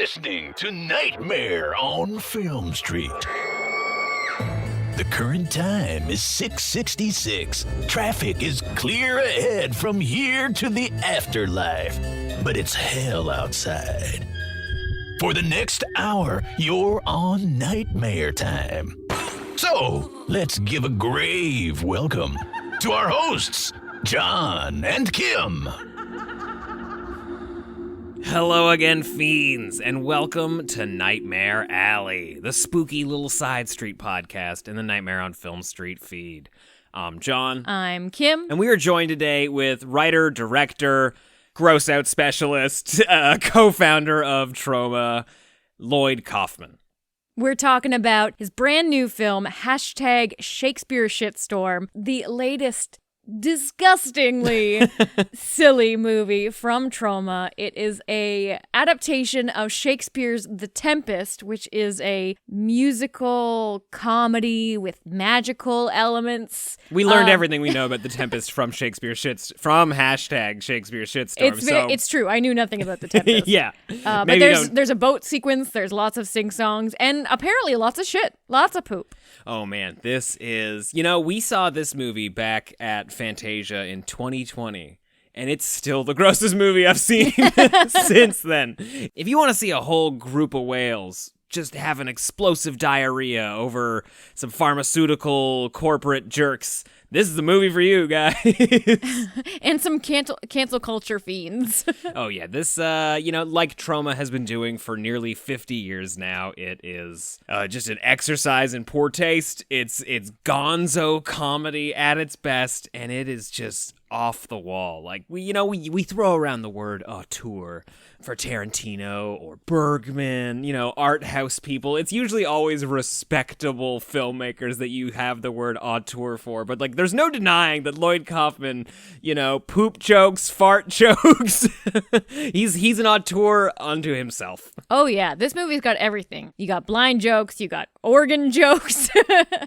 listening to Nightmare on Film Street. The current time is 6:66. Traffic is clear ahead from here to the afterlife, but it's hell outside. For the next hour, you're on Nightmare time. So, let's give a grave welcome to our hosts, John and Kim. Hello again, fiends, and welcome to Nightmare Alley, the spooky little side street podcast in the Nightmare on Film Street feed. I'm John. I'm Kim. And we are joined today with writer, director, gross out specialist, co-founder of Troma, Lloyd Kaufman. We're talking about his brand new film, #Shakespeare Shitstorm, the latest disgustingly silly movie from Troma. It is a adaptation of Shakespeare's The Tempest, which is a musical comedy with magical elements. We learned everything we know about The Tempest from Shakespeare from #Shakespeare Shitstorm. It's true. I knew nothing about The Tempest. Yeah. But there's a boat sequence, there's lots of sing-songs, and apparently lots of shit. Lots of poop. Oh man, this is, we saw this movie back at Fantasia in 2020, and it's still the grossest movie I've seen since then. If you want to see a whole group of whales just have an explosive diarrhea over some pharmaceutical corporate jerks, this is the movie for you, guys. And some cancel culture fiends. Oh, yeah. This, like Troma has been doing for nearly 50 years now, it is just an exercise in poor taste. It's gonzo comedy at its best, and it is just off the wall. Like, we throw around the word auteur for Tarantino or Bergman, art house people. It's usually always respectable filmmakers that you have the word auteur for, but there's no denying that Lloyd Kaufman, poop jokes, fart jokes, he's an auteur unto himself. Oh yeah, this movie's got everything. You got blind jokes, you got organ jokes,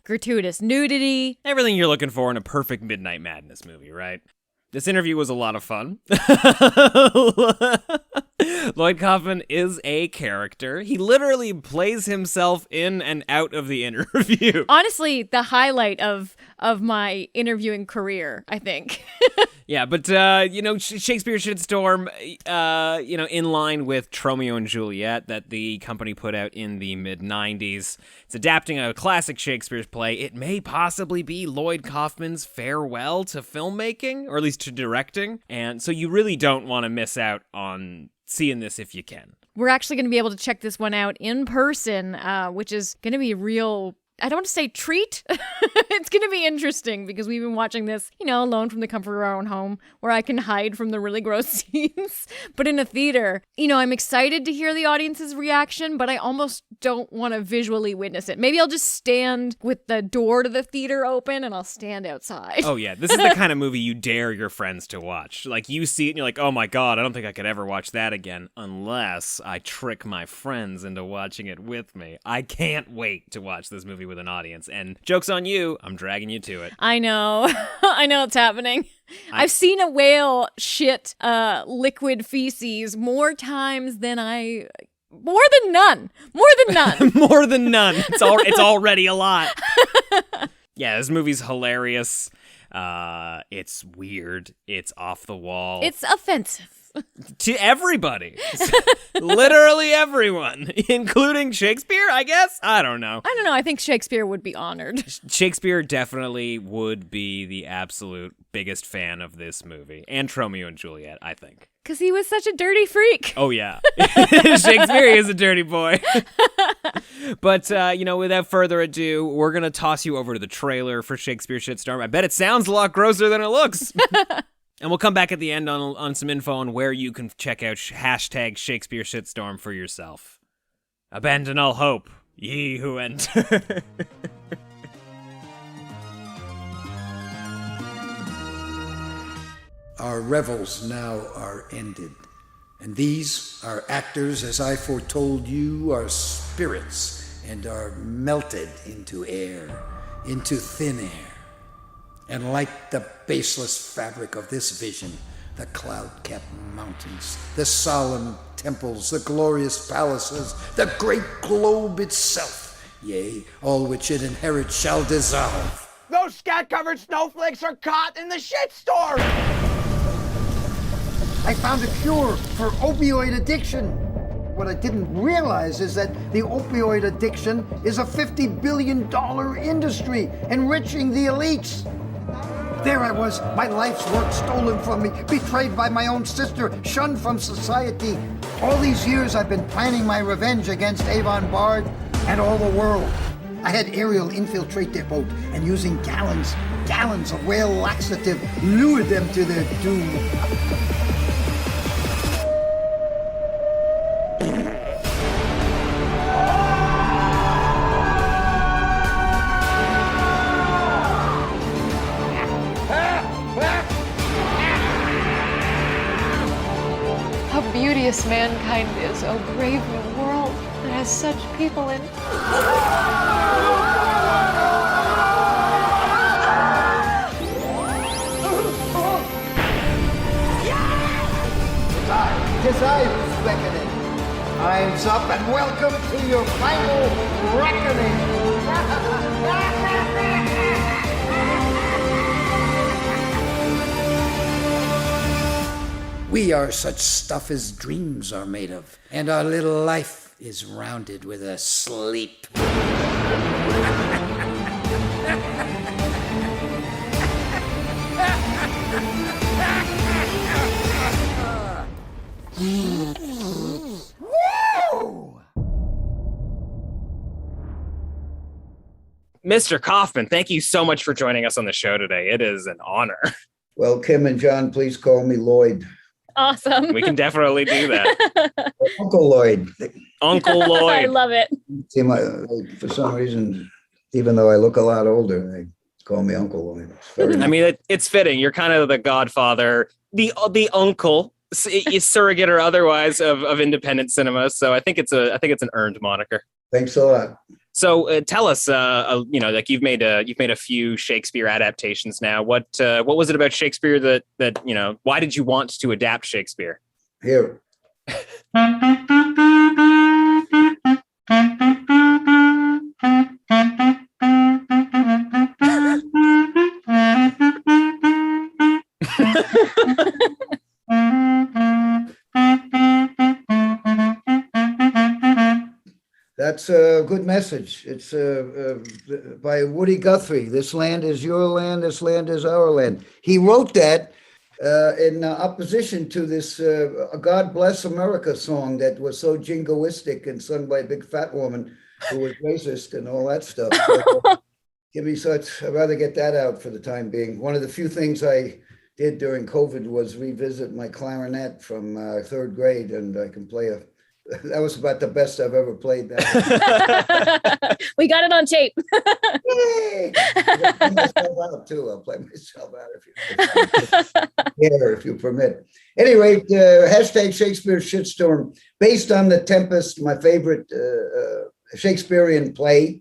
gratuitous nudity. Everything you're looking for in a perfect Midnight Madness movie, right? This interview was a lot of fun. Lloyd Kaufman is a character. He literally plays himself in and out of the interview. Honestly, the highlight of my interviewing career, I think. Yeah, but, Shakespeare Shitstorm, in line with Romeo and Juliet that the company put out in the mid-90s. It's adapting a classic Shakespeare play. It may possibly be Lloyd Kaufman's farewell to filmmaking, or at least to directing. And so you really don't want to miss out on seeing this if you can. We're actually going to be able to check this one out in person, which is going to be a real, I don't want to say treat. It's going to be interesting because we've been watching this, alone from the comfort of our own home where I can hide from the really gross scenes. But in a theater, I'm excited to hear the audience's reaction, but I almost don't want to visually witness it. Maybe I'll just stand with the door to the theater open and I'll stand outside. Oh yeah, this is the kind of movie you dare your friends to watch. Like you see it and you're like, oh my God, I don't think I could ever watch that again unless I trick my friends into watching it with me. I can't wait to watch this movie with an audience, and joke's on you, I'm dragging you to it. I know. I know it's happening. I've seen a whale shit liquid feces more times than more than none. More than none. It's already a lot. Yeah, this movie's hilarious. It's weird. It's off the wall. It's offensive. To everybody. Literally everyone. Including Shakespeare, I guess? I don't know. I think Shakespeare would be honored. Shakespeare definitely would be the absolute biggest fan of this movie. And Romeo and Juliet, I think. Because he was such a dirty freak. Oh, yeah. Shakespeare is a dirty boy. But, without further ado, we're going to toss you over to the trailer for Shakespeare Shitstorm. I bet it sounds a lot grosser than it looks. And we'll come back at the end on some info on where you can check out #Shakespeare Shitstorm for yourself. Abandon all hope, ye who enter. Our revels now are ended, and these, our actors, as I foretold you, are spirits and are melted into air, into thin air. And like the baseless fabric of this vision, the cloud-capped mountains, the solemn temples, the glorious palaces, the great globe itself, yea, all which it inherits shall dissolve. Those scat-covered snowflakes are caught in the shitstorm! I found a cure for opioid addiction. What I didn't realize is that the opioid addiction is a $50 billion industry, enriching the elites. There I was, my life's work stolen from me, betrayed by my own sister, shunned from society. All these years I've been planning my revenge against Avon Bard and all the world. I had Ariel infiltrate their boat and using gallons of whale laxative, lured them to their doom. How beauteous mankind is, O brave new world that has such people in it. Tis I who's beckoning. Time's up and welcome to your final reckoning. We are such stuff as dreams are made of, and our little life is rounded with a sleep. Mr. Kaufman, thank you so much for joining us on the show today. It is an honor. Well, Kim and John, please call me Lloyd. Awesome. We can definitely do that. Uncle Lloyd. Uncle Lloyd. I love it. See, for some reason, even though I look a lot older, they call me Uncle Lloyd. I mean, it's fitting. You're kind of the godfather, the uncle, surrogate or otherwise of independent cinema. So I think it's an earned moniker. Thanks a lot. So tell us, like you've made a few Shakespeare adaptations now. What was it about Shakespeare that why did you want to adapt Shakespeare? Here. That's a good message. It's by Woody Guthrie. This land is your land. This land is our land. He wrote that in opposition to this God Bless America song that was so jingoistic and sung by a big fat woman who was racist and all that stuff. I'd rather get that out for the time being. One of the few things I did during COVID was revisit my clarinet from third grade, and I can play that was about the best I've ever played that. We got it on tape. Yay! I'll play myself out too. I'll play myself out if you permit. Anyway, hashtag Shakespeare Shitstorm, based on The Tempest, my favorite Shakespearean play.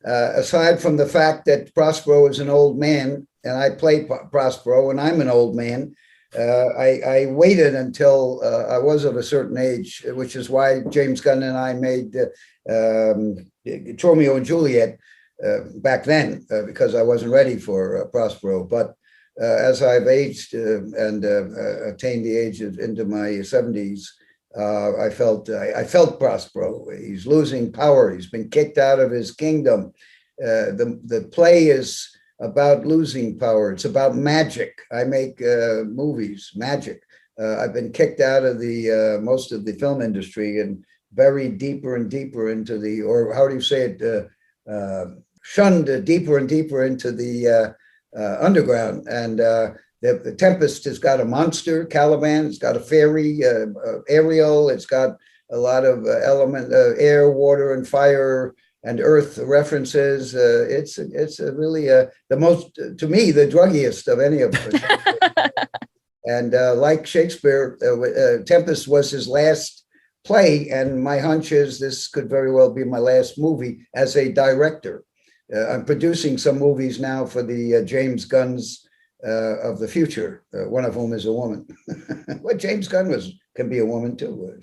Aside from the fact that Prospero is an old man, and I play Prospero, and I'm an old man, I waited until I was of a certain age, which is why James Gunn and I made Romeo and Juliet back then, because I wasn't ready for Prospero. But as I've aged and attained the age of into my 70s, I felt Prospero. He's losing power. He's been kicked out of his kingdom. The play is about losing power. It's about magic. I make movies, magic. I've been kicked out of the most of the film industry and buried deeper and deeper into the, or how do you say it, shunned deeper and deeper into the underground. And the Tempest has got a monster, Caliban. It's got a fairy, Ariel. It's got a lot of element, air, water, and fire and earth references. It's really the most, to me, the druggiest of any of them. And like Shakespeare, Tempest was his last play, and my hunch is this could very well be my last movie as a director. I'm producing some movies now for the James Gunn's of the future, one of whom is a woman. Well, James Gunn was can be a woman too.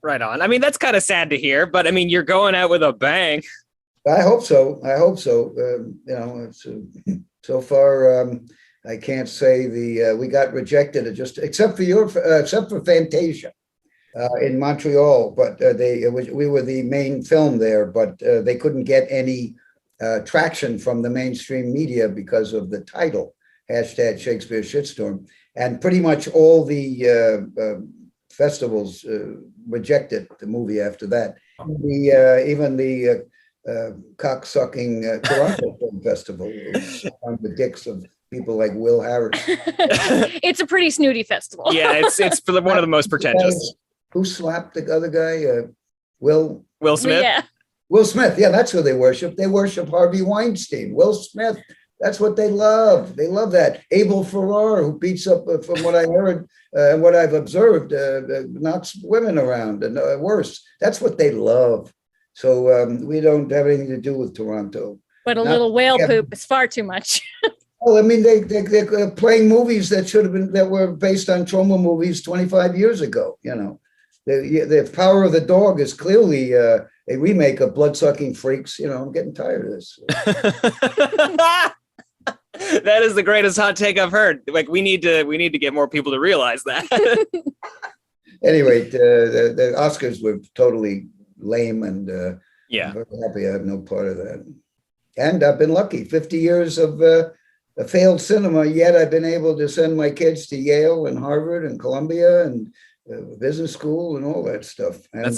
Right on. I mean, that's kind of sad to hear, but I mean, you're going out with a bang. I hope so. It's, so far, I can't say we got rejected except for Fantasia in Montreal, but we were the main film there, but they couldn't get any traction from the mainstream media because of the title, #Shakespeare Shitstorm, and pretty much all the festivals rejected the movie after that. Even the cock-sucking Toronto Film Festival on the dicks of people like Will Harris. It's a pretty snooty festival. Yeah, it's for one of the most pretentious. Who slapped the other guy? Will Smith? Yeah. Will Smith. Yeah, that's who they worship. They worship Harvey Weinstein. Will Smith. That's what they love. They love that. Abel Ferrara, who beats up, from what I heard and what I've observed, knocks women around and worse. That's what they love. So we don't have anything to do with Toronto. But a little whale poop is far too much. Well, I mean, they're playing movies that were based on Troma movies 25 years ago. You know, the Power of the Dog is clearly a remake of Bloodsucking Freaks. You know, I'm getting tired of this. That is the greatest hot take I've heard. Like, we need to get more people to realize that. Anyway, the Oscars were totally lame, and I'm very happy I have no part of that. And I've been lucky, 50 years of a failed cinema, yet I've been able to send my kids to Yale and Harvard and Columbia and business school and all that stuff. And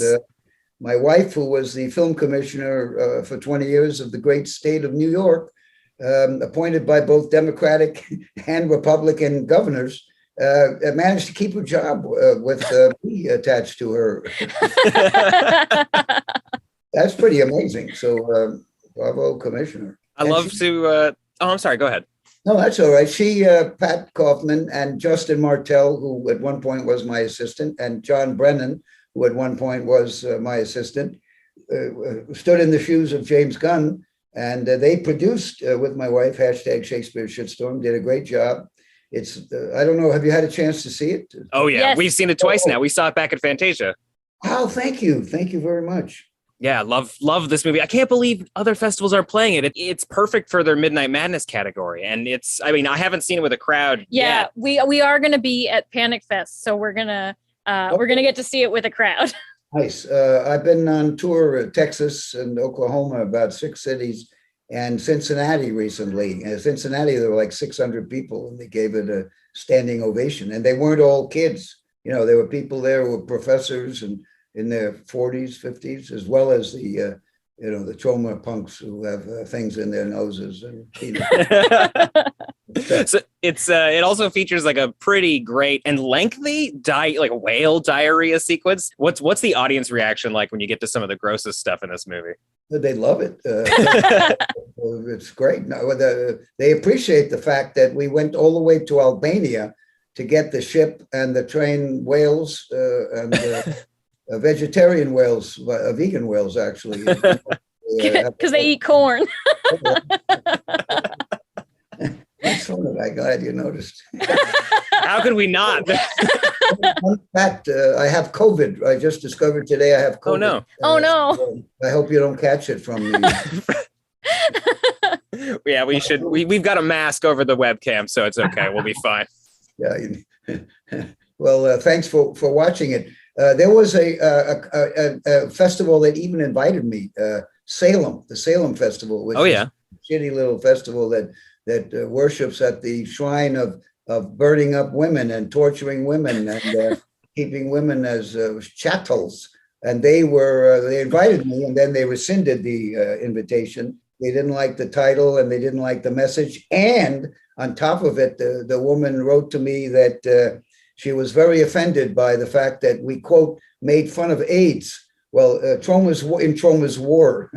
my wife, who was the film commissioner for 20 years of the great state of New York, appointed by both Democratic and Republican governors, managed to keep her job with me attached to her. That's pretty amazing. So bravo, Commissioner. I'm sorry, go ahead. No, that's all right. She, Pat Kaufman, and Justin Martell, who at one point was my assistant, and John Brennan, who at one point was my assistant, stood in the shoes of James Gunn, and they produced with my wife, #Shakespeare Shitstorm, did a great job. It's, I don't know, have you had a chance to see it? Oh, yeah. Yes. We've seen it twice now. We saw it back at Fantasia. Oh, thank you. Thank you very much. Yeah, love this movie. I can't believe other festivals are playing it. It's perfect for their Midnight Madness category. And I haven't seen it with a crowd yet. We are going to be at Panic Fest. So we're going to get to see it with a crowd. Nice. I've been on tour Texas and Oklahoma, about 6 cities, and Cincinnati recently. In Cincinnati, there were like 600 people, and they gave it a standing ovation. And they weren't all kids. You know, there were people there who were professors and in their 40s, 50s, as well as the Troma punks who have things in their noses and penis. So it also features like a pretty great and lengthy whale diarrhea sequence. What's the audience reaction like when you get to some of the grossest stuff in this movie? They love it. It's great. No, they appreciate the fact that we went all the way to Albania to get the ship and the train whales and vegetarian whales, vegan whales, actually. Because they eat corn. That's funny. I'm glad you noticed. How could we not? In fact, I have COVID. I just discovered today I have COVID. Oh, no. So I hope you don't catch it from me. Yeah, we should. We've got a mask over the webcam, so it's okay. We'll be fine. Yeah. Well, thanks for watching it. There was a festival that even invited me, the Salem Festival, which is a shitty little festival that worships at the shrine of burning up women and torturing women and keeping women as chattels. And they invited me, and then they rescinded the invitation. They didn't like the title and they didn't like the message. And on top of it, the woman wrote to me that she was very offended by the fact that we, quote, made fun of AIDS. Well, Troma's War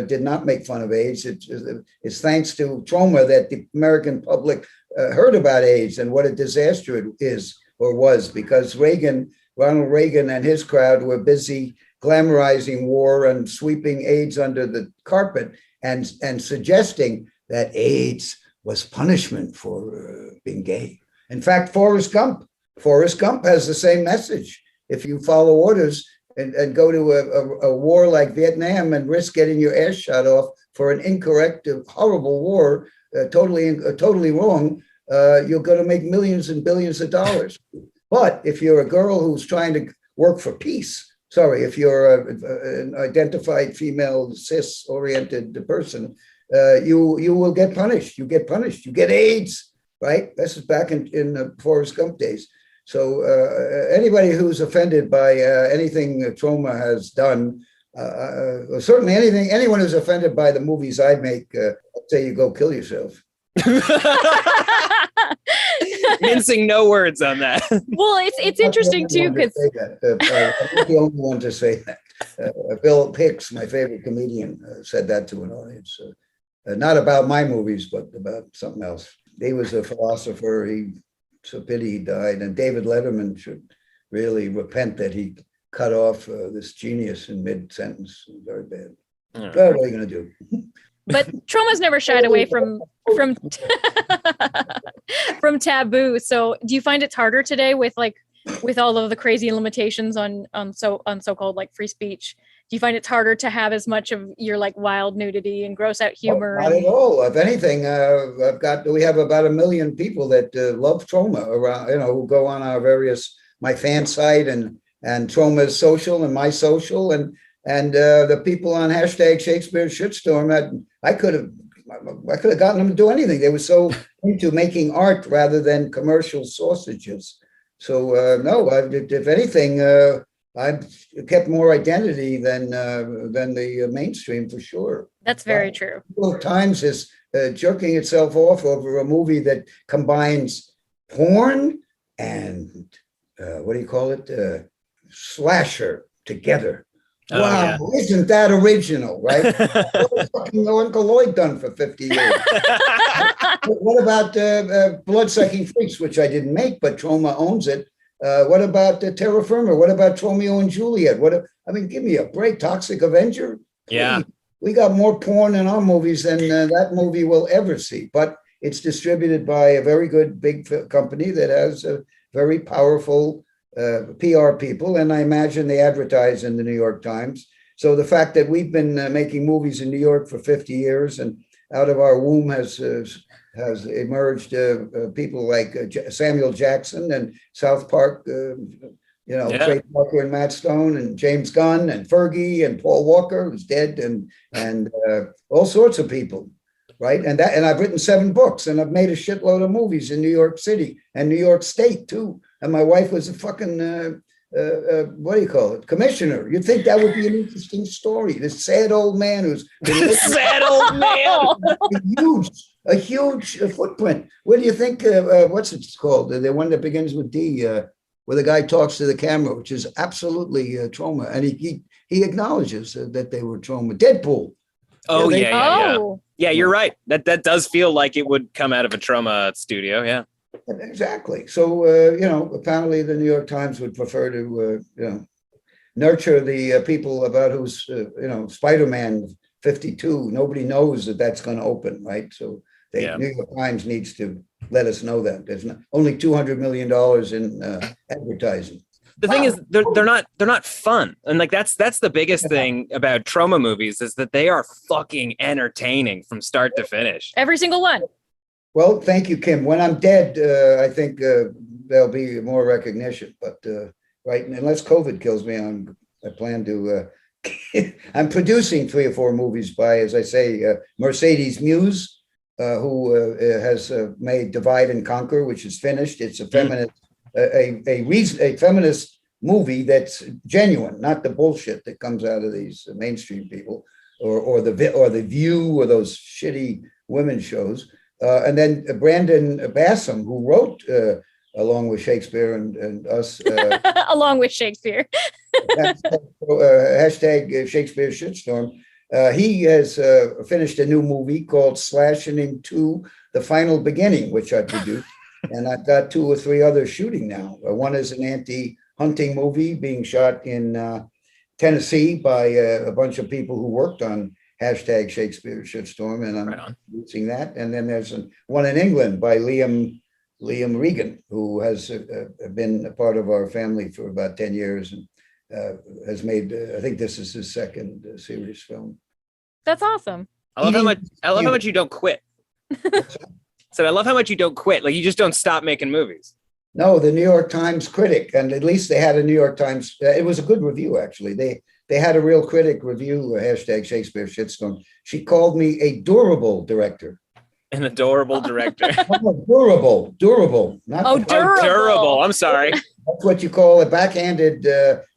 did not make fun of AIDS. It's thanks to Troma that the American public heard about AIDS and what a disaster it is or was, because Ronald Reagan and his crowd were busy glamorizing war and sweeping AIDS under the carpet and suggesting that AIDS was punishment for being gay. In fact, Forrest Gump Forrest Gump has the same message. If you follow orders and go to a war like Vietnam and risk getting your ass shot off for an incorrect, horrible war, totally wrong, you're going to make millions and billions of dollars. But if you're a girl who's trying to work for peace, if you're an identified female cis-oriented person, you will get punished. You get punished. You get AIDS, right? This is back in the Forrest Gump days. So anybody who's offended by anything Troma has done, certainly anyone who's offended by the movies I make, I'd say you go kill yourself. Mincing no words on that. Well, it's interesting too because I'm not the only one to say that. Bill Hicks, my favorite comedian, said that to an audience. Not about my movies, but about something else. He was a philosopher. It's a pity he died. And David Letterman should really repent that he cut off this genius in mid-sentence. Very bad. What are you going to do? But Troma's never shied away from from taboo. So do you find it's harder today with all of the crazy limitations on so-called like free speech? Do you find it's harder to have as much of your like wild nudity and gross out humor? Not at all. If anything, we have about 1 million people that love Troma around, who go on our my fan site and Troma's social and my social and the people on hashtag Shakespeare shitstorm. I could have gotten them to do anything. They were so into making art rather than commercial sausages. So no, if anything, I've kept more identity than the mainstream for sure. That's very true. New York Times is jerking itself off over a movie that combines porn and what do you call it? Slasher together. Oh, wow, yeah. Isn't that original, right? What has fucking Uncle Lloyd done for 50 years? What about Blood-Sucking Freaks, which I didn't make, but Troma owns it? What about Terra Firma? What about Romeo and Juliet? Give me a break. Toxic Avenger? Yeah. We got more porn in our movies than that movie will ever see. But it's distributed by a very good big company that has a very powerful PR people, and I imagine they advertise in the New York Times. So the fact that we've been making movies in New York for 50 years, and out of our womb has emerged people like Samuel Jackson and South Park, Trey Parker and Matt Stone and James Gunn and Fergie and Paul Walker, who's dead, and all sorts of people, right? And I've written 7 books, and I've made a shitload of movies in New York City and New York State too. And my wife was a fucking, commissioner. You'd think that would be an interesting story. This sad old man who's sad old man. a huge footprint. What do you think, what's it called? The one that begins with D, where the guy talks to the camera, which is absolutely Troma. And he acknowledges that they were Troma. Deadpool. Oh, yeah, you're right. That does feel like it would come out of a Troma studio, yeah. Exactly. So, apparently the New York Times would prefer to, nurture the people about who's, Spider-Man 52. Nobody knows that that's going to open, right? So New York Times needs to let us know that. There's only $200 million in advertising. The thing is, they're not fun, and like that's the biggest thing about Troma movies is that they are fucking entertaining from start to finish. Every single one. Well, thank you, Kim. When I'm dead, I think there'll be more recognition. But right, unless COVID kills me, I plan to. I'm producing 3 or 4 movies by, as I say, Mercedes Muse, who has made Divide and Conquer, which is finished. It's a feminist, a feminist movie that's genuine, not the bullshit that comes out of these mainstream people, or the View, or those shitty women shows. And then Brandon Bassam, who wrote along with Shakespeare and us. Along with Shakespeare. Hashtag Shakespeare shitstorm. He has finished a new movie called Slashing 2, The Final Beginning, which I produced. And I've got 2 or 3 others shooting now. One is an anti-hunting movie being shot in Tennessee by a bunch of people who worked on hashtag Shakespeare shitstorm, and I'm producing that. And then there's one in England by Liam Liam Regan, who has been a part of our family for about 10 years and has made, I think this is his second series film. That's awesome. I love how much you don't quit. So I love how much you don't quit. Like, you just don't stop making movies. No, the New York Times critic, and at least they had a New York Times. It was a good review, actually. They had a real critic review, hashtag Shakespeare shitstorm. She called me a durable director. An adorable director. Oh, durable. Not durable. I'm sorry. That's what you call a backhanded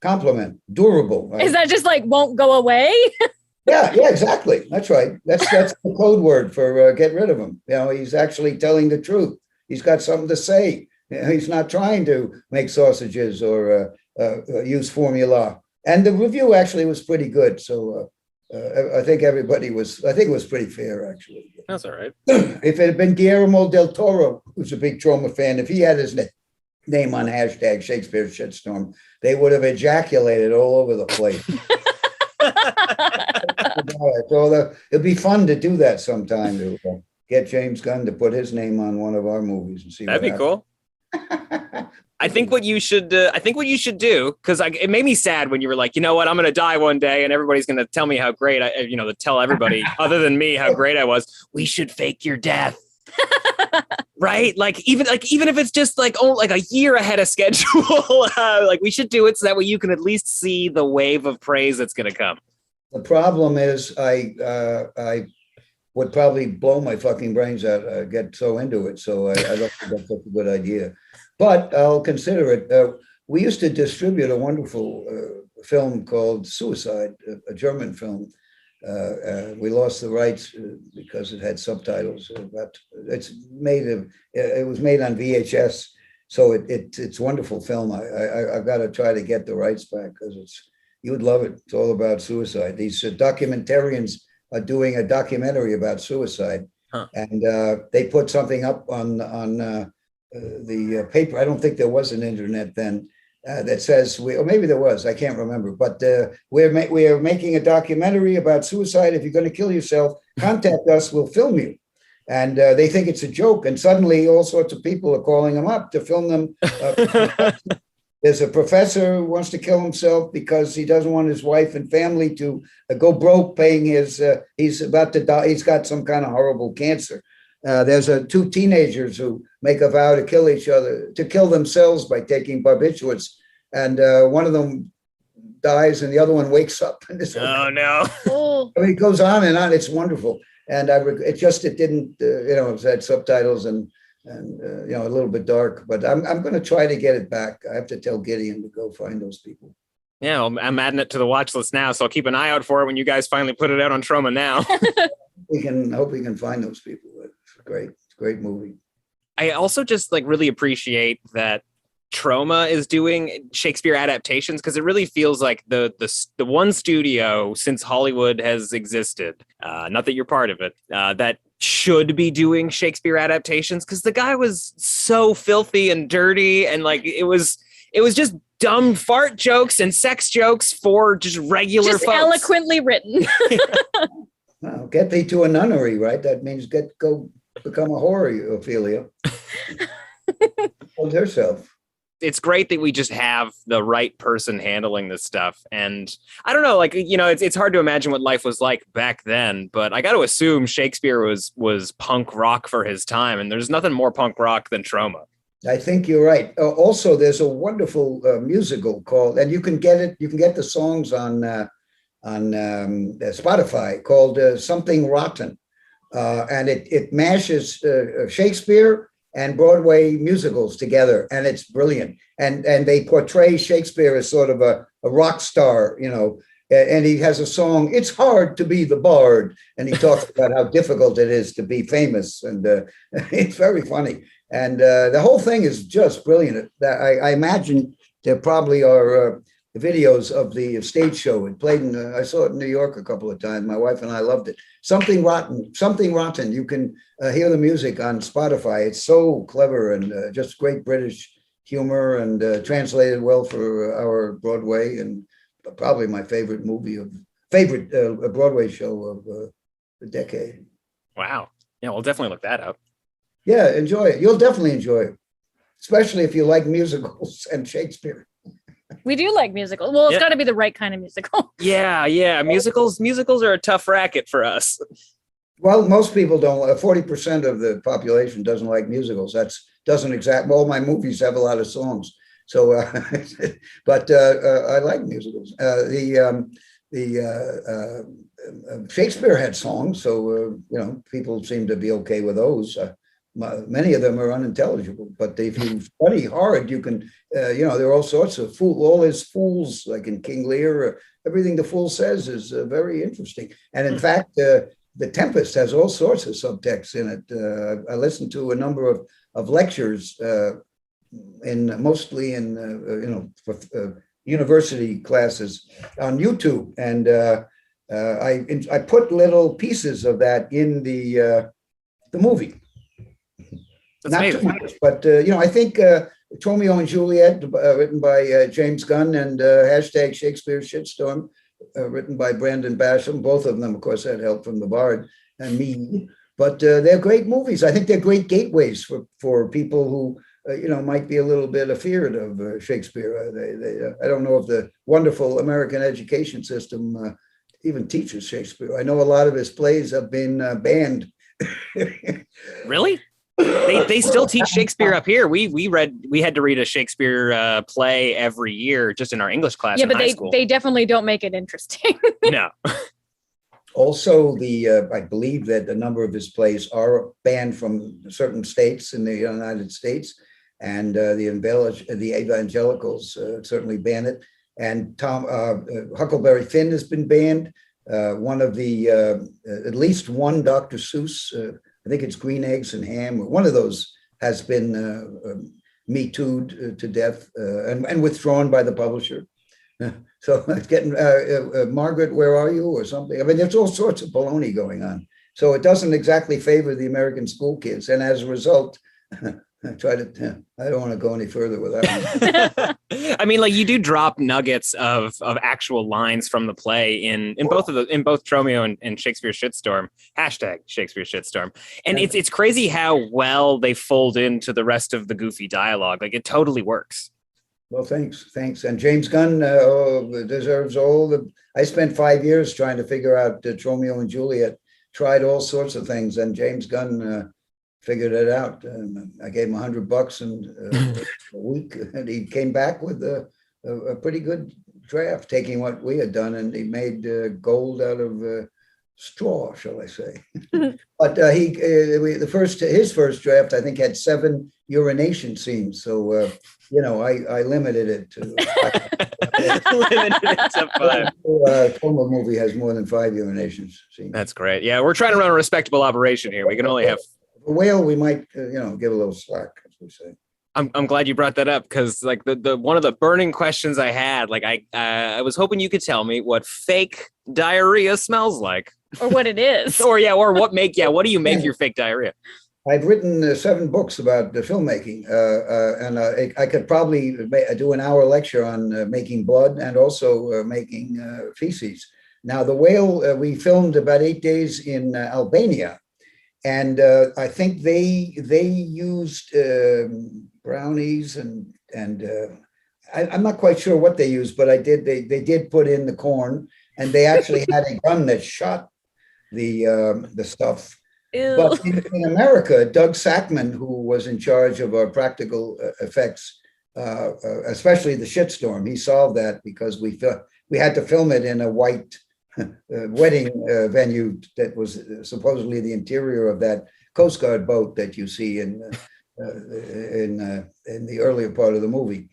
compliment. Durable. Right? Is that just like won't go away? Yeah, exactly. That's right. That's the code word for get rid of him. You know, he's actually telling the truth. He's got something to say. You know, he's not trying to make sausages or use formula. And the review actually was pretty good. So I think it was pretty fair, actually. That's all right. If it had been Guillermo del Toro, who's a big Troma fan, if he had his name on hashtag Shakespeare shitstorm, they would have ejaculated all over the place. So it'll be fun to do that sometime, to get James Gunn to put his name on one of our movies and see. That'd be cool. I think what you should do, because it made me sad when you were like, you know what, I'm going to die one day and everybody's going to tell me how great to tell everybody other than me how great I was. We should fake your death. Right? Even if it's just like a year ahead of schedule, we should do it so that way you can at least see the wave of praise that's going to come. The problem is I would probably blow my fucking brains out. I get so into it. So I don't think that's such a good idea. But I'll consider it. We used to distribute a wonderful film called Suicide, a German film. We lost the rights because it had subtitles. But it was made on VHS, so it's a wonderful film. I've got to try to get the rights back because you would love it. It's all about suicide. These documentarians are doing a documentary about suicide, and they put something up on the paper. I don't think there was an internet then. That says, or maybe there was, I can't remember, but we're making a documentary about suicide. If you're going to kill yourself, contact us, we'll film you. And they think it's a joke. And suddenly all sorts of people are calling them up to film them. There's a professor who wants to kill himself because he doesn't want his wife and family to go broke paying he's about to die. He's got some kind of horrible cancer. There's two teenagers who make a vow to kill themselves by taking barbiturates, and one of them dies and the other one wakes up. And oh no! I mean, it goes on and on. It's wonderful, and it didn't. It had subtitles and a little bit dark. But I'm going to try to get it back. I have to tell Gideon to go find those people. Yeah, well, I'm adding it to the watch list now, so I'll keep an eye out for it when you guys finally put it out on Troma Now. Hope we can find those people. It's a great movie. I also just really appreciate that Troma is doing Shakespeare adaptations, because it really feels like the one studio since Hollywood has existed, not that you're part of it, that should be doing Shakespeare adaptations, because the guy was so filthy and dirty, and it was just dumb fart jokes and sex jokes for just regular folks. Eloquently written. Well, get thee to a nunnery, right? That means go become a whore, Ophelia. Hold herself. It's great that we just have the right person handling this stuff. And I don't know, it's hard to imagine what life was like back then, but I got to assume Shakespeare was punk rock for his time. And there's nothing more punk rock than Troma. I think you're right. Also, there's a wonderful musical called, and you can get the songs on Spotify, called Something Rotten. And it mashes Shakespeare and Broadway musicals together, and it's brilliant. And they portray Shakespeare as sort of a rock star, and he has a song, It's Hard to Be the Bard, and he talks about how difficult it is to be famous, and it's very funny. And the whole thing is just brilliant. I imagine there probably are videos of the stage show. It played I saw it in New York a couple of times. My wife and I loved it. Something Rotten. You can hear the music on Spotify. It's so clever and just great British humor, and translated well for our Broadway, and probably my favorite Broadway show of the decade. Wow. Yeah, we'll definitely look that up. Yeah, enjoy it. You'll definitely enjoy it, especially if you like musicals and Shakespeare. We do like musicals. Well, it's Yeah. got to be the right kind of musical. Yeah. Musicals are a tough racket for us. Well, most people don't. 40% of the population doesn't like musicals. Doesn't exact. All my movies have a lot of songs. So, but I like musicals. Shakespeare had songs, so people seem to be okay with those. Many of them are unintelligible, but if you study hard, you can. There are all sorts of all his fools, like in King Lear. Everything the fool says is very interesting, and in fact, The Tempest has all sorts of subtext in it. I listened to a number of lectures, mostly in university classes on YouTube, and I put little pieces of that in the movie. That's Not amazing. too much, but I think Romeo and Juliet, written by James Gunn, and hashtag Shakespeare Shitstorm, written by Brandon Basham. Both of them, of course, had help from the Bard and me. But they're great movies. I think they're great gateways for people who might be a little bit afeared of Shakespeare. I don't know if the wonderful American education system even teaches Shakespeare. I know a lot of his plays have been banned. Really? They still teach Shakespeare up here. We had to read a Shakespeare play every year just in our English class. Yeah, in but high school. they definitely don't make it interesting. No. Also, I believe that a number of his plays are banned from certain states in the United States, and the evangelicals certainly ban it. And Huckleberry Finn has been banned. One of the at least one Dr. Seuss, I think it's Green Eggs and Ham, one of those has been Me Too'd to death and withdrawn by the publisher. So it's getting Margaret, where are you, or something. I mean, there's all sorts of baloney going on. So it doesn't exactly favor the American school kids. And as a result, I don't want to go any further with that. I mean, like, you do drop nuggets of actual lines from the play in both Tromeo and Shakespeare Shitstorm. Hashtag Shakespeare Shitstorm. And it's crazy how well they fold into the rest of the goofy dialogue. Like, it totally works. Well, thanks. And James Gunn deserves all the. I spent 5 years trying to figure out Romeo and Juliet. Tried all sorts of things, and James Gunn figured it out. I gave him $100 and a week, and he came back with a pretty good draft, taking what we had done, and he made gold out of straw, shall I say? But his first draft, I think, had 7 urination scenes. So I limited it to. Limited it to 5. Troma movie has more than 5 urination scenes. That's great. Yeah, we're trying to run a respectable operation here. We can only have. A whale, we might give a little slack, as we say. I'm glad you brought that up, because like the one of the burning questions I had, like I was hoping you could tell me what fake diarrhea smells like, Or what it is. or what do you make your fake diarrhea? I've written 7 books about the filmmaking, and I could probably do an hour lecture on making blood and also making feces. Now, the whale, we filmed about 8 days in Albania, and I think they used brownies and I'm not quite sure what they used, but they did put in the corn, and they actually had a gun that shot the stuff. Ew. But in America, Doug Sackman, who was in charge of our practical effects, especially the shitstorm, he solved that because we had to film it in a white wedding venue that was supposedly the interior of that Coast Guard boat that you see in the earlier part of the movie.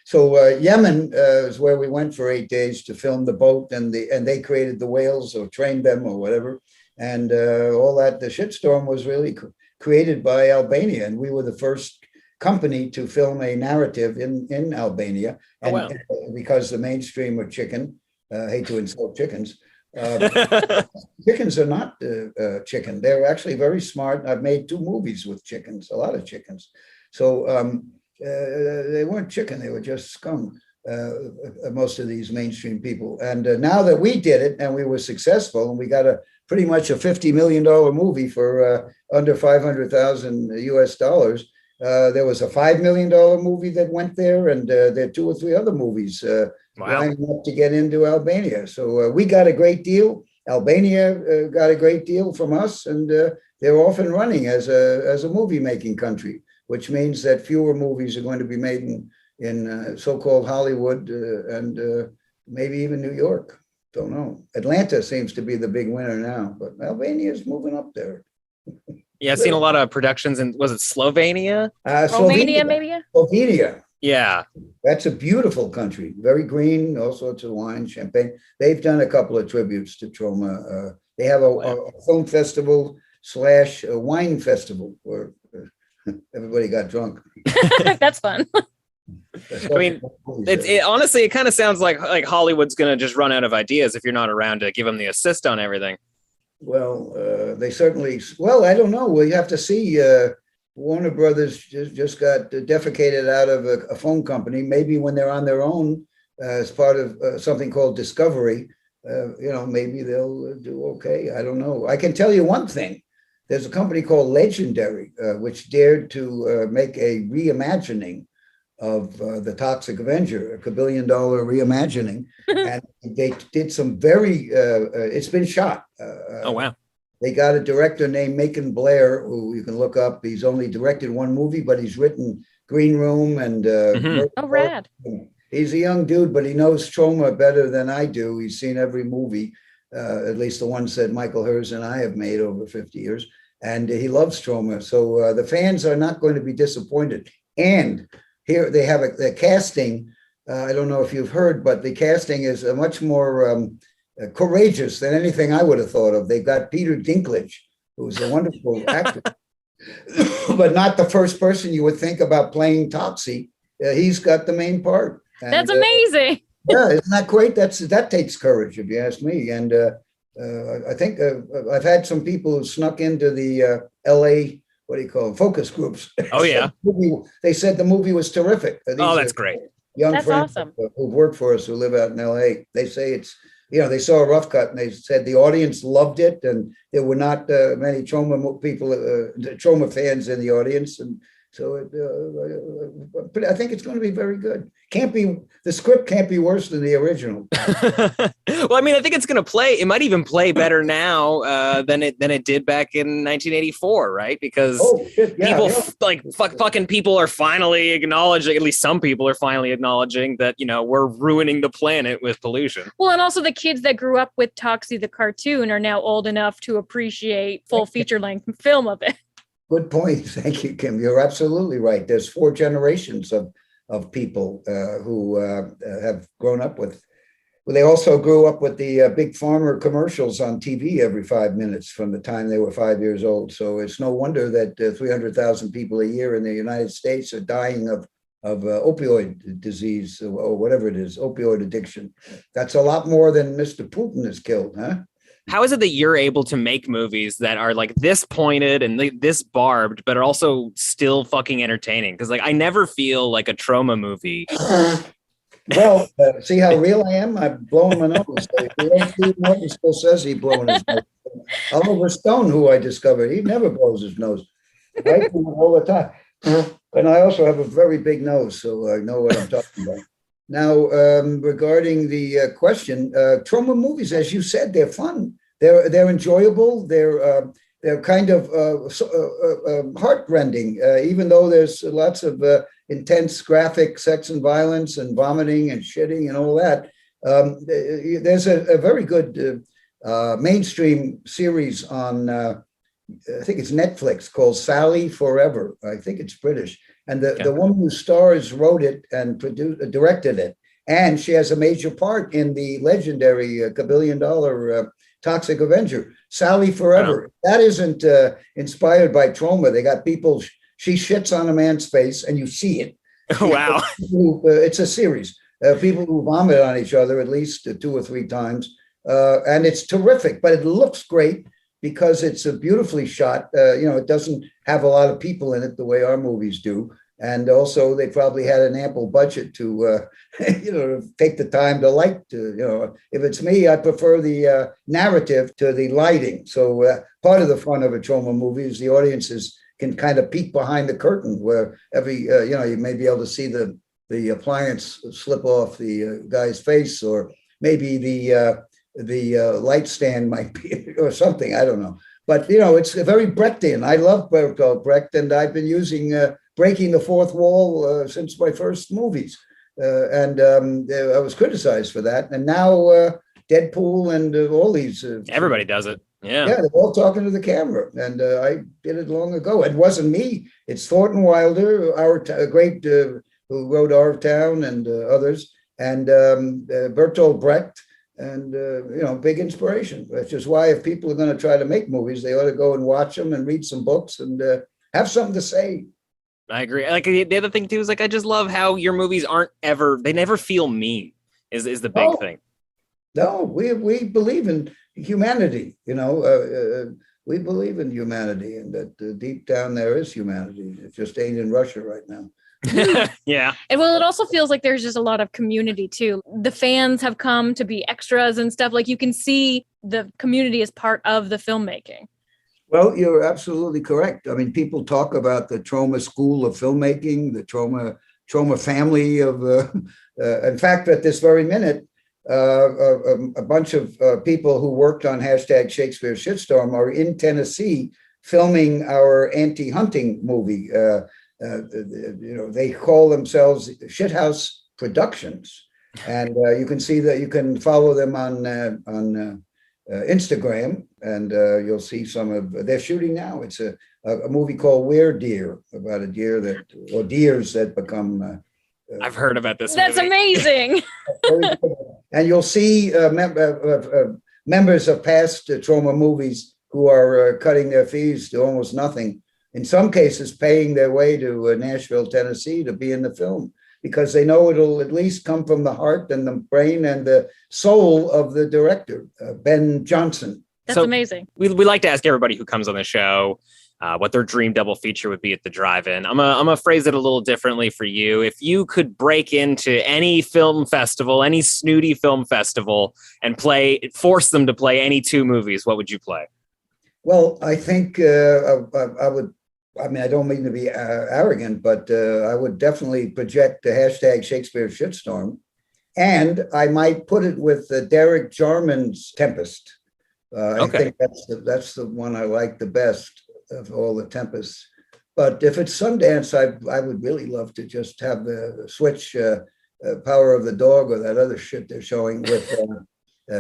So Yemen is where we went for 8 days to film the boat, and they created the whales or trained them or whatever. And all that, the shitstorm was really created by Albania. And we were the first company to film a narrative in Albania. And because the mainstream are chicken, hate to insult chickens. Chickens are not chicken. They're actually very smart. I've made 2 movies with chickens, a lot of chickens. So they weren't chicken, they were just scum, most of these mainstream people. And now that we did it and we were successful and we got pretty much a $50 million movie for under 500,000 US dollars. There was a $5 million movie that went there, and there are 2 or 3 other movies lining up to get into Albania. So we got a great deal. Albania got a great deal from us, and they're off and running as a movie making country, which means that fewer movies are going to be made in so-called Hollywood and maybe even New York. Don't know. Atlanta seems to be the big winner now, but Albania is moving up there. Yeah, I've seen a lot of productions in, was it Slovenia? Romania, maybe? Slovenia. Yeah. That's a beautiful country. Very green, all sorts of wine, champagne. They've done a couple of tributes to Troma. They have a film festival / a wine festival where everybody got drunk. That's fun. I mean, honestly, it kind of sounds like Hollywood's going to just run out of ideas if you're not around to give them the assist on everything. Well, they certainly. Well, I don't know. Well, you have to see. Warner Brothers just got defecated out of a phone company. Maybe when they're on their own as part of something called Discovery, maybe they'll do okay. I don't know. I can tell you one thing. There's a company called Legendary, which dared to make a reimagining of the Toxic Avenger, a $1 billion reimagining, and they did some very. It's been shot. Oh wow! They got a director named Macon Blair, who you can look up. He's only directed 1 movie, but he's written Green Room and. Oh, rad! He's a young dude, but he knows Troma better than I do. He's seen every movie, at least the ones that Michael Hers and I have made over 50 years, and he loves Troma. So the fans are not going to be disappointed. And here they have the casting. I don't know if you've heard, but the casting is much more courageous than anything I would have thought of. They've got Peter Dinklage, who's a wonderful actor, but not the first person you would think about playing Toxie. He's got the main part. And, that's amazing. Yeah, isn't that great? That takes courage, if you ask me. And I think I've had some people who snuck into the LA. What do you call them? Focus groups. Oh, yeah. They said the movie was terrific. That's great. Young friends who've worked for us who live out in LA. They say it's, they saw a rough cut and they said the audience loved it. And there were not many Troma people, Troma fans in the audience. And so but I think it's going to be very good. The script can't be worse than the original. Well, I mean, I think it's going to play. It might even play better now than it did back in 1984, right? Because fucking people are finally acknowledging. At least some people are finally acknowledging that we're ruining the planet with pollution. Well, and also the kids that grew up with Toxie the cartoon are now old enough to appreciate full feature length film of it. Good point. Thank you, Kim. You're absolutely right. There's 4 generations of people who have grown up with. Well, they also grew up with the Big Pharma commercials on TV every 5 minutes from the time they were 5 years old. So it's no wonder that 300,000 people a year in the United States are dying of opioid disease or whatever it is, opioid addiction. That's a lot more than Mr. Putin has killed, huh? How is it that you're able to make movies that are like this pointed and this barbed, but are also still fucking entertaining? Because I never feel like a Troma movie. Well, see how real I am? I'm blowing my nose. If you don't see Martin Scorsese blowing his nose. Oliver Stone, who I discovered, he never blows his nose. I do it all the time. And I also have a very big nose, so I know what I'm talking about. Now, regarding the question, Troma movies, as you said, they're fun. They're enjoyable. They're kind of heartrending, even though there's lots of intense graphic sex and violence and vomiting and shitting and all that. There's a very good mainstream series on, I think it's Netflix, called Sally Forever. I think it's British. And the woman who wrote it and directed it. And she has a major part in the legendary $1 billion Toxic Avenger, Sally Forever. Wow. That isn't inspired by Troma. They got people, she shits on a man's face and you see it. Wow. It's a series. People who vomit on each other at least 2 or 3 times. And it's terrific, but it looks great because it's beautifully shot. It doesn't have a lot of people in it the way our movies do. And also, they probably had an ample budget to, take the time to if it's me, I prefer the narrative to the lighting. So part of the fun of a Troma movie is the audiences can kind of peek behind the curtain where you may be able to see the appliance slip off the guy's face, or maybe the light stand might be, or something, I don't know. But, it's very Brechtian. I love Bertolt Brecht, and I've been using breaking the fourth wall since my first movies. And I was criticized for that. And now Deadpool and all these. Everybody does it. Yeah. Yeah, they're all talking to the camera. And I did it long ago. It wasn't me. It's Thornton Wilder, great, who wrote Our Town and others, and Bertolt Brecht. And, big inspiration, which is why if people are going to try to make movies, they ought to go and watch them and read some books and have something to say. I agree. Like the other thing too is I just love how your movies they never feel mean is the big thing. No, we believe in humanity, we believe in humanity, and that deep down there is humanity. It just ain't in Russia right now. Yeah. And well, it also feels like there's just a lot of community too. The fans have come to be extras and stuff. Like you can see the community as part of the filmmaking. Well, you're absolutely correct. I mean, people talk about the Troma School of Filmmaking, the Troma family of, in fact, at this very minute, a bunch of people who worked on #Shakespeare Shitstorm are in Tennessee filming our anti-hunting movie. They call themselves Shithouse Productions, and you can see that. You can follow them on Instagram, and you'll see some of. They're shooting now. It's a movie called Were Deer, about a deer deers that become. I've heard about this. That's movie. amazing. And you'll see members of past Troma movies who are cutting their fees to almost nothing. In some cases, paying their way to Nashville, Tennessee to be in the film, because they know it'll at least come from the heart and the brain and the soul of the director, Ben Johnson. That's amazing. We like to ask everybody who comes on the show what their dream double feature would be at the drive-in. I'm gonna phrase it a little differently for you. If you could break into any film festival, any snooty film festival, and force them to play any two movies, what would you play? Well, I think I would. I mean, I don't mean to be arrogant, but I would definitely project the #Shakespeare Shitstorm. And I might put it with Derek Jarman's Tempest. Okay. I think that's the one I like the best of all the Tempests. But if it's Sundance, I would really love to just have the switch Power of the Dog or that other shit they're showing with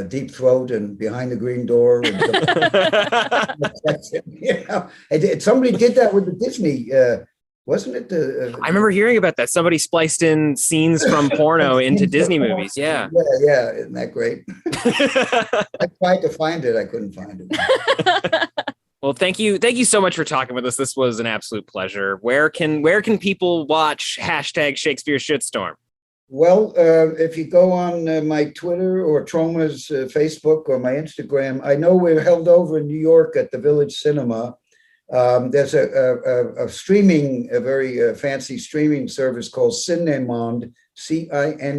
Deep Throat and Behind the Green Door. And somebody did that with the Disney, wasn't it? I remember hearing about that. Somebody spliced in scenes from porno into Disney movies. Yeah. Yeah. Isn't that great? I tried to find it. I couldn't find it. Well, thank you so much for talking with us. This was an absolute pleasure. Where can people watch #Shakespeare Shitstorm? Well, if you go on my Twitter or Troma's Facebook or my Instagram, I know we're held over in New York at the Village Cinema. There's a very fancy streaming service called Cinemond, Cinemond.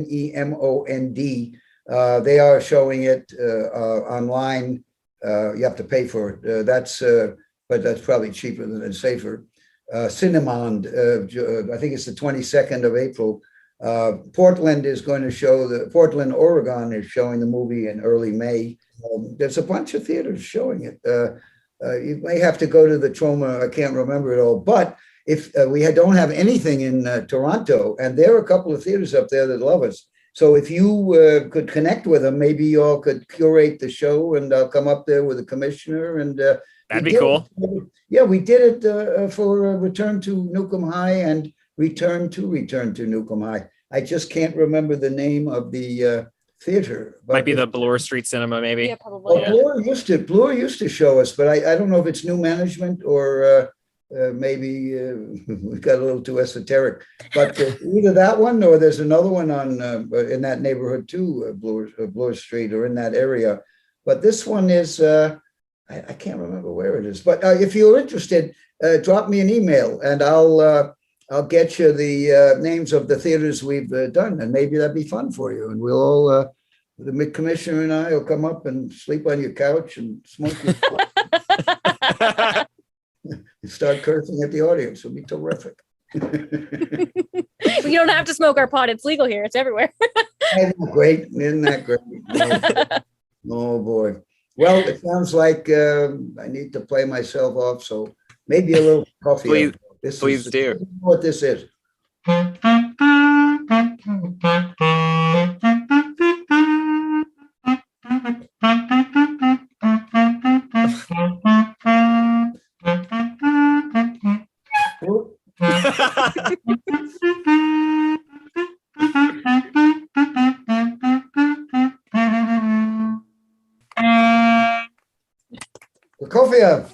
They are showing it online. You have to pay for it. But that's probably cheaper and safer. Cinemond, I think it's the 22nd of April. Portland is going to show Portland, Oregon is showing the movie in early May. There's a bunch of theaters showing it. You may have to go to the Troma. I can't remember it all, but if we don't have anything in Toronto, and there are a couple of theaters up there that love us. So if you could connect with them, maybe you all could curate the show, and I'll come up there with the commissioner. And that'd be cool. Yeah, we did it for Return to Newcomb High and Return to Newcomb High. I just can't remember the name of the theater. Might be the Bloor Street Cinema, maybe. Yeah, probably. Bloor used to show us, but I don't know if it's new management or maybe we got a little too esoteric. But either that one or there's another one on in that neighborhood too, Bloor Street, or in that area. But this one is I can't remember where it is. But if you're interested, drop me an email and I'll I'll get you the names of the theaters we've done, and maybe that'd be fun for you. And we'll all, the commissioner and I will come up and sleep on your couch and smoke your and start cursing at the audience. It'll be terrific. You don't have to smoke our pot. It's legal here. It's everywhere. Isn't that great? Isn't that great? Oh boy. Well, it sounds like I need to play myself off, so maybe a little coffee. Please do. This is what this is. Prokofiev.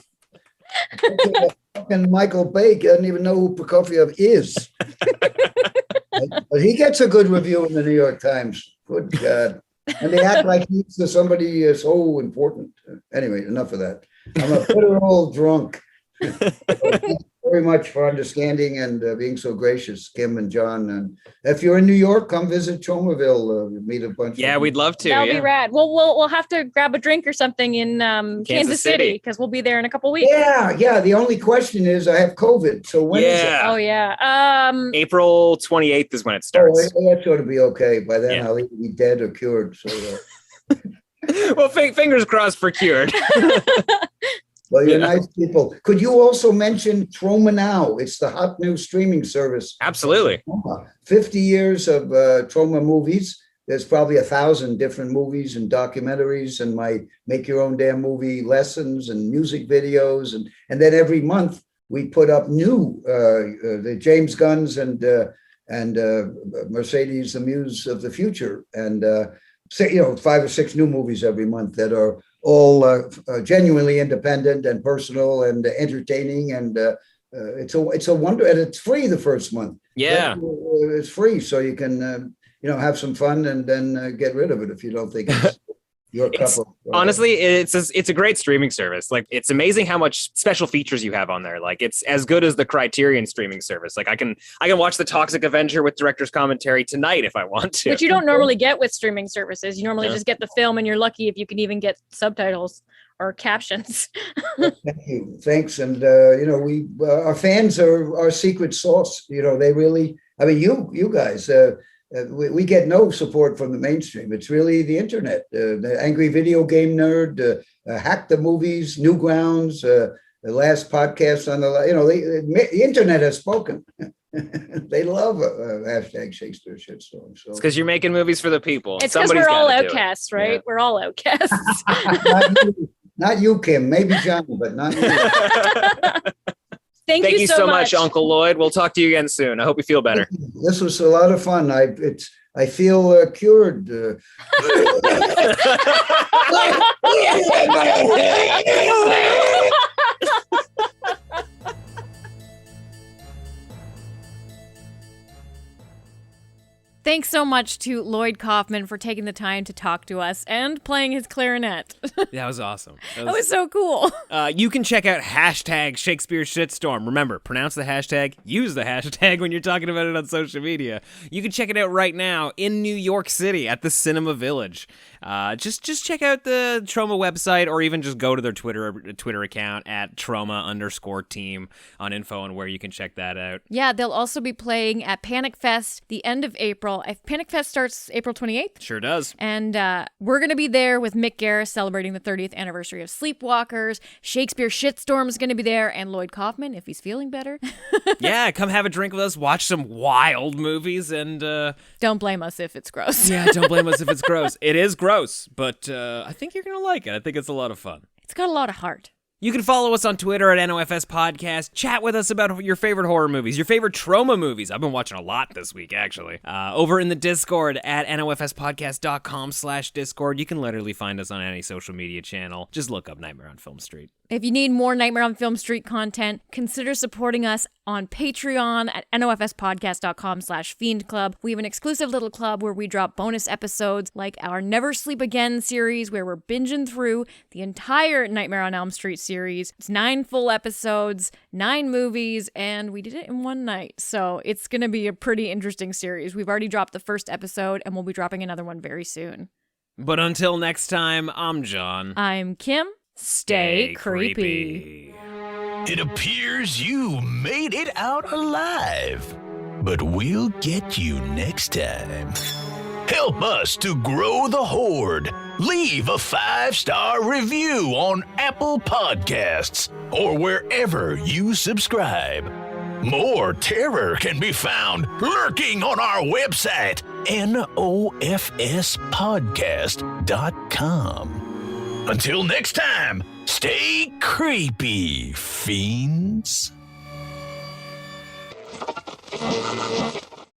Fucking Michael Bay doesn't even know who Prokofiev is. But he gets a good review in the New York Times. Good God. And they act like he's somebody so important. Anyway, enough of that. I'm a bitter old drunk. Thank you very much for understanding and being so gracious, Kim and John. And if you're in New York, come visit Tromaville. Meet a bunch. Yeah, we'd love to. That'll be rad. We'll have to grab a drink or something in Kansas City because we'll be there in a couple weeks. Yeah. The only question is, I have COVID. So when is it? Oh yeah. April 28th is when it starts. That ought to be okay. By then, I'll either be dead or cured. So. Well, fingers crossed for cured. Well, you're nice people. Could you also mention Troma Now? It's the hot new streaming service. Absolutely. 50 years of Troma movies. There's probably 1,000 different movies and documentaries and my make your own damn movie lessons and music videos. And then every month we put up new, the James Gunn's and Mercedes, the Muse of the Future. And, 5 or 6 new movies every month that are all genuinely independent and personal and entertaining, and it's a wonder. And it's free the first month. Yeah, it's free, so you can have some fun and then get rid of it if you don't think it's your cup of. Honestly, it's a great streaming service. Like, it's amazing how much special features you have on there. Like, it's as good as the Criterion streaming service. Like, I can watch the Toxic Avenger with director's commentary tonight if I want to. Which you don't normally get with streaming services. You normally just get the film, and you're lucky if you can even get subtitles or captions. Thank you. Thanks. And we our fans are our secret sauce. They really. I mean, you guys. We get no support from the mainstream. It's really the internet, the angry video game nerd, Hack the Movies, Newgrounds, the last podcast on the internet has spoken. They love hashtag Shakespeare shitstorm. So. It's because you're making movies for the people. It's because we're all outcasts, right? Yeah. We're all outcasts. Not you, Kim. Maybe John, but not you. Thank you so much, Uncle Lloyd. We'll talk to you again soon. I hope you feel better. This was a lot of fun. I feel cured. Thanks so much to Lloyd Kaufman for taking the time to talk to us and playing his clarinet. That was awesome. That was so cool. You can check out hashtag Shakespeare Shitstorm. Remember, pronounce the hashtag, use the hashtag when you're talking about it on social media. You can check it out right now in New York City at the Cinema Village. Just check out the Troma website, or even just go to their Twitter account at Troma_team on info on where you can check that out. Yeah, they'll also be playing at Panic Fest the end of April. Panic Fest starts April 28th. Sure does. And we're going to be there with Mick Garris celebrating the 30th anniversary of Sleepwalkers. Shakespeare Shitstorm is going to be there, and Lloyd Kaufman, if he's feeling better. Yeah, come have a drink with us, watch some wild movies, and... Don't blame us if it's gross. Yeah, don't blame us if it's gross. It is gross, but I think you're going to like it. I think it's a lot of fun. It's got a lot of heart. You can follow us on Twitter at NOFS Podcast. Chat with us about your favorite horror movies, your favorite Troma movies. I've been watching a lot this week, actually. Over in the Discord at nofspodcast.com/Discord. You can literally find us on any social media channel. Just look up Nightmare on Film Street. If you need more Nightmare on Film Street content, consider supporting us on Patreon at nofspodcast.com/Fiend Club. We have an exclusive little club where we drop bonus episodes like our Never Sleep Again series, where we're binging through the entire Nightmare on Elm Street series. It's 9 full episodes, 9 movies, and we did it in one night. So it's going to be a pretty interesting series. We've already dropped the first episode, and we'll be dropping another one very soon. But until next time, I'm John. I'm Kim. Stay creepy. It appears you made it out alive, but we'll get you next time. Help us to grow the horde. Leave a 5-star review on Apple Podcasts or wherever you subscribe. More terror can be found lurking on our website, nofspodcast.com. Until next time, stay creepy, fiends.